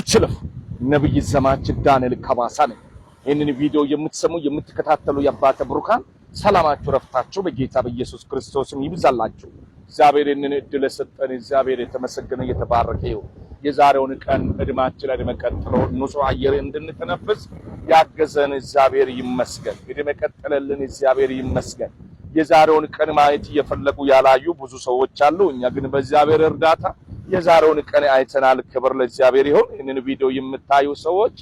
አትለፉ። ነብይ ዘማችን ዳንኤል ከባሳ ነኝ። ይህንን ቪዲዮ የምትሰሙ የምትከታተሉ የአባተ ብሩካን ሰላማችሁ ረፍታችሁ በጌታ በኢየሱስ ክርስቶስም ይብዛላችሁ። እግዚአብሔር ይህንን እድል ሰጠን። እግዚአብሔር የተመሰገነ የተባረከ ይሁን። የዛሬውን ቀን እድማችን እድሜ ቀጥሎ ንጹህ አየር እንድንተነፍስ ያገዘን እግዚአብሔር ይመስገን። እድሜ ቀጥለልን እግዚአብሔር ይመስገን። የዛሬውን ቀን ማየት እየፈለጉ ያላዩ ብዙ ሰዎች አሉ። እኛ ግን በእግዚአብሔር እርዳታ የዛሬውን ቀን አይተናል። ክብር ለእግዚአብሔር ይሁን። ይህንን ቪዲዮ የምታዩ ሰዎች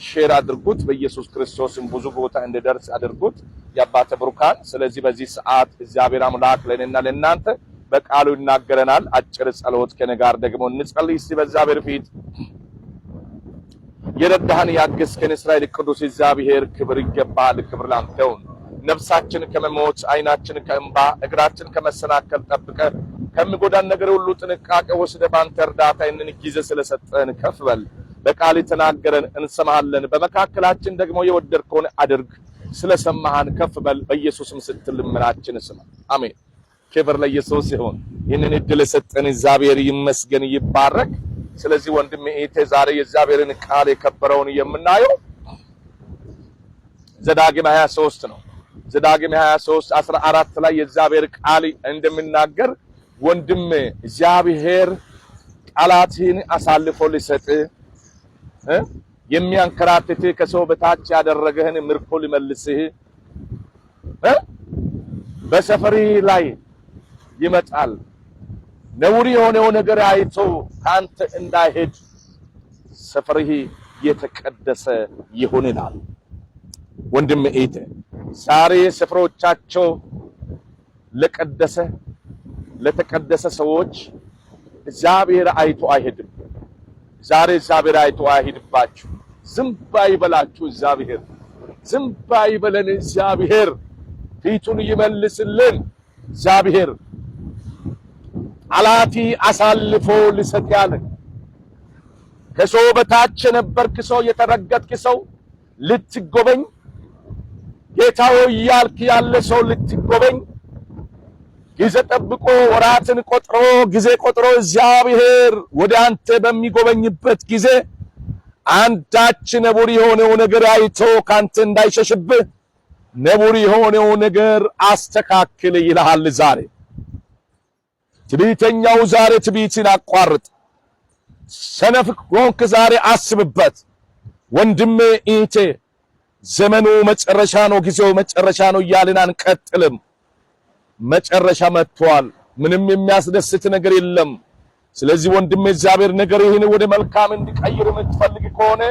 ሼር አድርጉት። በኢየሱስ ክርስቶስም ብዙ ቦታ እንዲደርስ አድርጉት የአባተ ብሩካን። ስለዚህ በዚህ ሰዓት እግዚአብሔር አምላክ ለእኔና ለእናንተ በቃሉ ይናገረናል። አጭር ጸሎት ከኔ ጋር ደግሞ እንጸልይ። እስቲ በእግዚአብሔር ፊት የረዳህን ያገዝከን እስራኤል ቅዱስ እግዚአብሔር ክብር ይገባል። ክብር ላንተ ይሁን። ነፍሳችን ከመሞት ዓይናችን ከእንባ እግራችን ከመሰናከል ጠብቀ ከሚጎዳን ነገር ሁሉ ጥንቃቄ ወስደ ባንተ እርዳታ ይህንን ጊዜ ስለሰጠን ከፍ በል። በቃል ተናገረን እንሰማለን። በመካከላችን ደግሞ የወደድከውን አድርግ። ስለሰማህን ከፍ በል። በኢየሱስም ስትል ልመናችን ስማ። አሜን። ክብር ለኢየሱስ ይሁን። ይህንን እድል የሰጠን እግዚአብሔር ይመስገን ይባረክ። ስለዚህ ወንድሜ እህቴ ዛሬ የእግዚአብሔርን ቃል የከበረውን የምናየው ዘዳግም 23 ነው። ዘዳግም 23:14 ላይ የእግዚአብሔር ቃል እንደሚናገር ወንድሜ እግዚአብሔር ጠላትህን አሳልፎ ሊሰጥ የሚያንከራትትህ ከሰው በታች ያደረገህን ምርኮ ሊመልስህ በሰፈርህ ላይ ይመጣል። ነውር የሆነው ነገር አይቶ ካንተ እንዳይሄድ ሰፈርህ የተቀደሰ ይሁንላል። ወንድሜ እህቴ ዛሬ ሰፈሮቻቸው ለተቀደሰ ሰዎች እግዚአብሔር አይቶ አይሄድም። ዛሬ እግዚአብሔር አይቶ አይሄድባችሁ። ዝም ባይበላችሁ እግዚአብሔር ዝም ባይበለን እግዚአብሔር ፊቱን ይመልስልን። እግዚአብሔር ጠላቲ አሳልፎ ሊሰጥ ያለ ከሰው በታች የነበርክ ሰው የተረገጥክ ሰው ልትጎበኝ ጌታው ያልክ ያለ ሰው ልትጎበኝ ጊዜ ጠብቆ ወራትን ቆጥሮ ጊዜ ቆጥሮ እግዚአብሔር ወደ አንተ በሚጎበኝበት ጊዜ አንዳች ነውር የሆነው ነገር አይቶ ካንተ እንዳይሸሽብህ ነውር የሆነው ነገር አስተካክል ይልሃል። ዛሬ ትዕቢተኛው ዛሬ ትዕቢትን አቋርጥ። ሰነፍ ሆንክ ዛሬ አስብበት። ወንድሜ እህቴ ዘመኑ መጨረሻ ነው፣ ጊዜው መጨረሻ ነው እያልን አንቀጥልም። መጨረሻ መጥቷል። ምንም የሚያስደስት ነገር የለም። ስለዚህ ወንድሜ እግዚአብሔር ነገርህን ወደ መልካም እንዲቀይር የምትፈልግ ከሆነ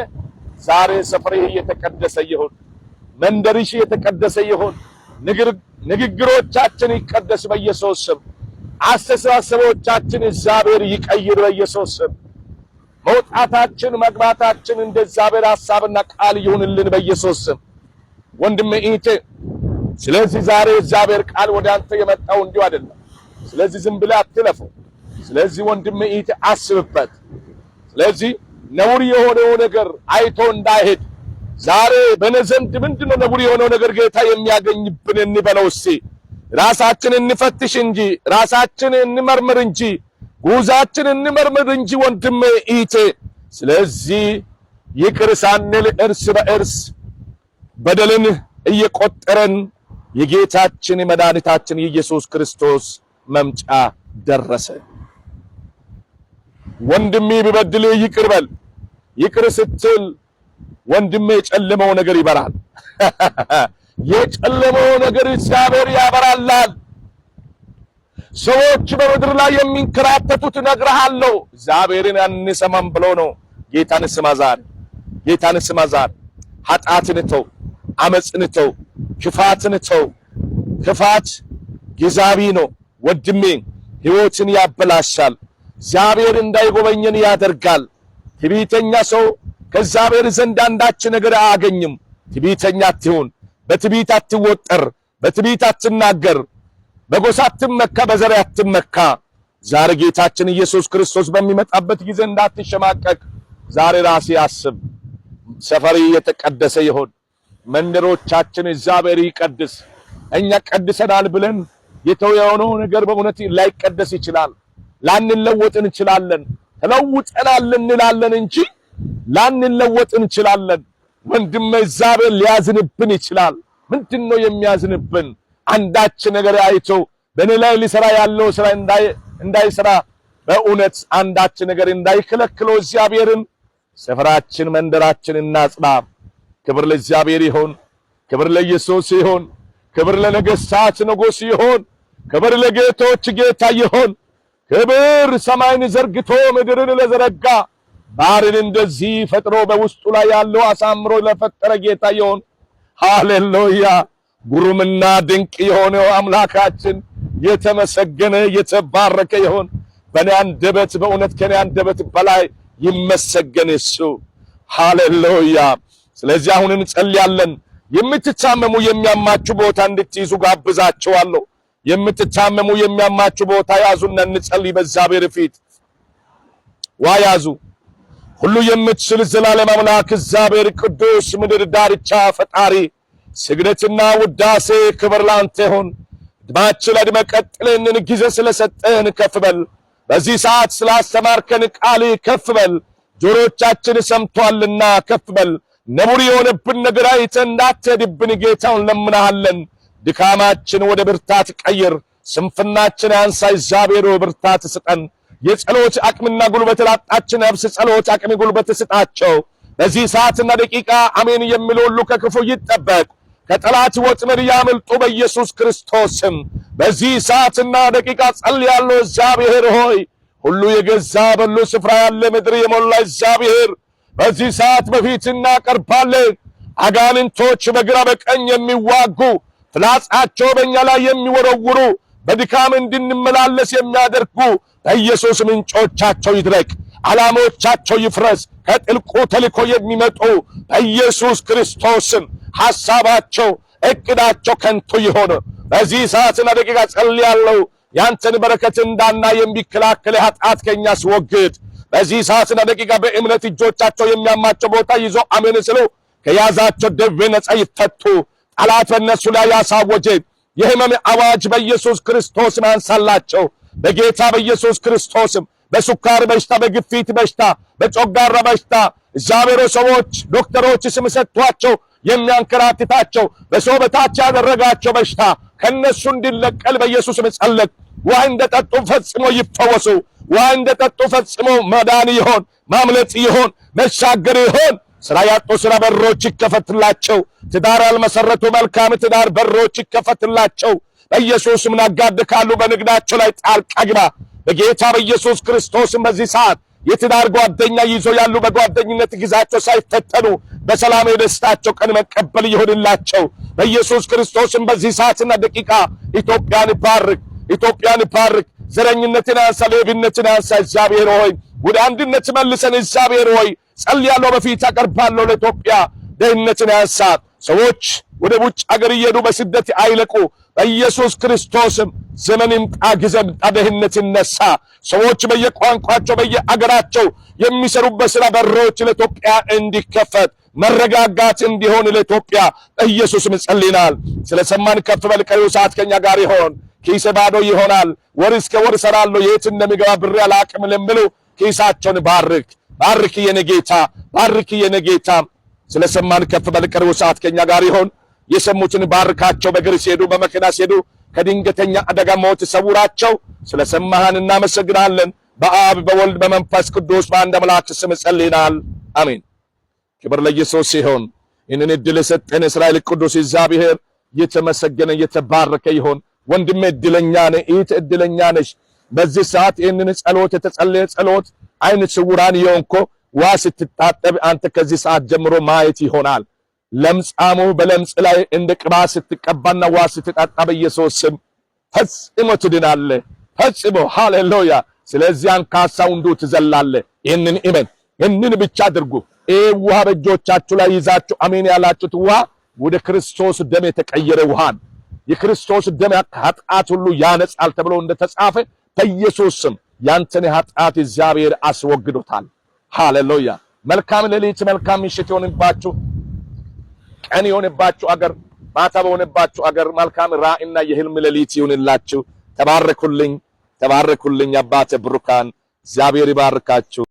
ዛሬ ሰፈርህ የተቀደሰ ይሁን፣ መንደርሽ የተቀደሰ ይሁን። ንግግሮቻችን ይቀደስ በኢየሱስ ስም። አስተሳሰቦቻችን እግዚአብሔር ይቀይር በኢየሱስ ስም። መውጣታችን መግባታችን እንደ እግዚአብሔር ሐሳብና ቃል ይሁንልን በኢየሱስ ስም። ወንድሜ እህቴ ስለዚህ ዛሬ እግዚአብሔር ቃል ወደ አንተ የመጣው እንዲሁ አይደለም። ስለዚህ ዝም ብለህ አትለፈው። ስለዚህ ወንድሜ እህቴ አስብበት። ስለዚህ ነውር የሆነው ነገር አይቶ እንዳይሄድ ዛሬ በነዘንድ ምንድነው ነውር የሆነው ነገር ጌታ የሚያገኝብን እንበለው። እስቲ ራሳችንን እንፈትሽ እንጂ ራሳችንን እንመርምር እንጂ ጉዛችን እንመርምር እንጂ ወንድሜ እህቴ። ስለዚህ ይቅር ሳንል እርስ በእርስ በደልን እየቆጠረን የጌታችን የመድኃኒታችን የኢየሱስ ክርስቶስ መምጫ ደረሰ። ወንድሜ ቢበድልህ ይቅር በል። ይቅር ስትል ወንድሜ የጨለመው ነገር ይበራል። የጨለመው ነገር እግዚአብሔር ያበራላል። ሰዎች በምድር ላይ የሚንከራተቱት እነግርሃለሁ እግዚአብሔርን አንሰማም ብሎ ነው። ጌታን ስማ ዛሬ፣ ጌታን ስማ ዛሬ። ኃጢአትን ተው፣ አመጽን ተው፣ ክፋትን ተው። ክፋት ጊዜያዊ ነው ወንድሜ፣ ሕይወትን ያበላሻል። እግዚአብሔር እንዳይጎበኘን ያደርጋል። ትዕቢተኛ ሰው ከእግዚአብሔር ዘንድ አንዳች ነገር አያገኝም። ትዕቢተኛ አትሁን፣ በትዕቢት አትወጠር፣ በትዕቢት አትናገር፣ በጎሳ አትመካ፣ በዘር አትመካ። ዛሬ ጌታችን ኢየሱስ ክርስቶስ በሚመጣበት ጊዜ እንዳትሸማቀቅ ዛሬ ራሴ አስብ። ሰፈሪ የተቀደሰ ይሁን። መንደሮቻችን እግዚአብሔር ይቀድስ። እኛ ቀድሰናል ብለን የተወየው ነገር በእውነት ላይቀደስ ይችላል። ላንለወጥ እንችላለን። ተለውጠናል እንላለን እንጂ ላንለወጥ እንችላለን። ወንድም እግዚአብሔር ሊያዝንብን ይችላል። ምንድነው የሚያዝንብን? አንዳች ነገር አይቶ በእኔ ላይ ሊሰራ ያለው ስራ እንዳይሰራ በእውነት አንዳች ነገር እንዳይከለክለው እግዚአብሔርን ሰፈራችን መንደራችን እናጽና። ክብር ለእግዚአብሔር ይሁን። ክብር ለኢየሱስ ይሁን። ክብር ለነገሥታት ንጉሥ ይሁን። ክብር ለጌቶች ጌታ ይሁን። ክብር ሰማይን ዘርግቶ ምድርን ለዘረጋ ባህርን እንደዚህ ፈጥሮ በውስጡ ላይ ያለው አሳምሮ ለፈጠረ ጌታ ይሁን። ሃሌሉያ! ግሩምና ድንቅ የሆነው አምላካችን የተመሰገነ የተባረከ ይሁን። በእኔ አንደበት በእውነት ከኔ አንደበት በላይ ይመሰገን እሱ። ሃሌሉያ! ስለዚህ አሁን እንጸልያለን። የምትታመሙ የሚያማችሁ ቦታ እንድትይዙ ጋብዛችኋለሁ። የምትታመሙ የሚያማችሁ ቦታ ያዙና እንጸልይ በእግዚአብሔር ፊት። ያዙ። ሁሉ የምትችል ዘላለም አምላክ እግዚአብሔር ቅዱስ ምድር ዳርቻ ፈጣሪ ስግደትና ውዳሴ ክብር ላንተ ይሁን። ዕድሜያችን ዕድሜ ቀጥለን ጊዜ ስለሰጠን ከፍ በል። በዚህ ሰዓት ስላስተማርከን ቃል ከፍ በል። ጆሮቻችን ሰምቷልና ከፍ በል። ነውር የሆነብን ነገር አይተን እንዳትሄድብን ጌታውን ለምናሃለን። ድካማችን ወደ ብርታት ቀይር። ስንፍናችን ያንሳ እግዚአብሔር ብርታት ስጠን። የጸሎት አቅምና ጉልበት ላጣችን ነፍስ ጸሎት አቅም ጉልበት ስጣቸው። በዚህ ሰዓትና ደቂቃ አሜን የሚሉ ሁሉ ከክፉ ይጠበቅ፣ ከጠላት ወጥመድ ያመልጡ በኢየሱስ ክርስቶስ ስም። በዚህ ሰዓትና ደቂቃ ጸልያለሁ። እግዚአብሔር ሆይ ሁሉ የገዛ በሉ ስፍራ ያለ ምድር የሞላ እግዚአብሔር በዚህ ሰዓት በፊት እናቀርባለን። አጋንንቶች በግራ በቀኝ የሚዋጉ ፍላጻቸው በእኛ ላይ የሚወረውሩ በድካም እንድንመላለስ የሚያደርጉ በኢየሱስ ምንጮቻቸው ይድረቅ፣ ዓላማዎቻቸው ይፍረስ። ከጥልቁ ተልኮ የሚመጡ በኢየሱስ ክርስቶስም ሐሳባቸው እቅዳቸው ከንቱ ይሆን። በዚህ ሰዓትና ደቂቃ ጸልያለሁ። ያንተን በረከት እንዳና የሚከላከል ኃጢአት ከኛ አስወግድ። በዚህ ሰዓትና ደቂቃ በእምነት እጆቻቸው የሚያማቸው ቦታ ይዞ አሜን ስሉ ከያዛቸው ደዌ ነፃ ይፈቱ። ጠላት በእነሱ ላይ ያሳወጀ የሕመም አዋጅ በኢየሱስ ክርስቶስ አንሳላቸው። በጌታ በኢየሱስ ክርስቶስም በሱካር በሽታ፣ በግፊት በሽታ፣ በጮጋራ በሽታ እግዚአብሔር ሰዎች ዶክተሮች ስም ሰጥቷቸው የሚያንከራትታቸው በሰው በታች ያደረጋቸው በሽታ ከነሱ እንዲለቀል በኢየሱስ ስም ጸለቅ። ውሃ እንደጠጡ ፈጽሞ ይፈወሱ። ውሃ እንደጠጡ ፈጽሞ መዳን ይሆን፣ ማምለጥ ይሆን፣ መሻገር ይሆን። ስራ ያጡ ስራ በሮች ይከፈትላቸው። ትዳር ያልመሰረቱ መልካም ትዳር በሮች ይከፈትላቸው። በኢየሱስ ምን አጋድ ካሉ በንግዳቸው ላይ ጣልቃ ግባ። በጌታ በኢየሱስ ክርስቶስም በዚህ ሰዓት የትዳር ጓደኛ ይዞ ያሉ በጓደኝነት ጊዜያቸው ሳይፈተኑ በሰላም የደስታቸው ቀን መቀበል ይሁንላቸው። በኢየሱስ ክርስቶስም በዚህ ሰዓትና ደቂቃ ኢትዮጵያን ባርክ፣ ኢትዮጵያን ባርክ። ዘረኝነትን አንሳ፣ ሌብነትን አንሳ። እግዚአብሔር ሆይ ወደ አንድነት መልሰን። እግዚአብሔር ሆይ ጸልያለሁ፣ በፊት አቀርባለሁ። ለኢትዮጵያ ደህንነትን አንሳ። ሰዎች ወደ ውጭ አገር እየሄዱ በስደት አይለቁ። በኢየሱስ ክርስቶስም ዘመን ይምጣ፣ ጊዜ ይምጣ፣ ድህነት ይነሳ። ሰዎች በየቋንቋቸው በየአገራቸው የሚሰሩበት ስራ በሮች ለኢትዮጵያ እንዲከፈት መረጋጋት እንዲሆን ለኢትዮጵያ በኢየሱስም ጸልይናል። ስለሰማን ከፍ በል። ቀሪው ሰዓት ከኛ ጋር ይሆን። ኪስ ባዶ ይሆናል። ወር እስከ ወር ሰራለሁ የት እንደሚገባ ብር አላቅም ለምሉ ኪሳቸውን ባርክ፣ ባርክ የኔ ጌታ፣ ባርክ የኔ ጌታ። ስለሰማን ከፍ በል። ቀሪው ሰዓት ከኛ ጋር ይሆን። የሰሙትን ባርካቸው። በእግር ሲሄዱ በመኪና ሲሄዱ ከድንገተኛ አደጋ ሞት ሰውራቸው። ስለሰማህን እናመሰግናለን። በአብ በወልድ በመንፈስ ቅዱስ በአንድ አምላክ ስም ጸልይናል። አሜን። ክብር ለኢየሱስ ይሁን። ይህንን ዕድል የሰጠን እስራኤል ቅዱስ እግዚአብሔር የተመሰገነ የተባረከ ይሁን። ወንድሜ ዕድለኛ ነህ፣ እህት ዕድለኛ ነሽ። በዚህ ሰዓት ይህንን ጸሎት የተጸለየ ጸሎት አይን ስውራን የሆንኮ ዋ ስትታጠብ አንተ ከዚህ ሰዓት ጀምሮ ማየት ይሆናል። ለምጻሙ በለምጽ ላይ እንደ ቅባት ስትቀባና ዋ ስትጣጣ በኢየሱስ ስም ፈጽሞ ትድናለህ፣ ፈጽሞ። ሃሌሉያ። ስለዚህ አንካሳው እንዱ ትዘላለህ። ይህንን እመን፣ ይህንን ብቻ አድርጉ። ይህ ውሃ በእጆቻችሁ ላይ ይዛችሁ አሜን ያላችሁት ውሃ ወደ ክርስቶስ ደም የተቀየረ ውሃን የክርስቶስ ደም ኃጢአት ሁሉ ያነጻል ተብሎ እንደተጻፈ በኢየሱስ ስም ያንተን ኃጢአት እግዚአብሔር አስወግዶታል። ሃሌሉያ። መልካም ሌሊት፣ መልካም ምሽት ይሆንባችሁ። ቀን የሆነባችሁ አገር፣ ማታ በሆነባችሁ አገር መልካም ራእይና የህልም ሌሊት ይሁንላችሁ። ተባረኩልኝ፣ ተባረኩልኝ። አባቴ ብሩካን እግዚአብሔር ይባርካችሁ።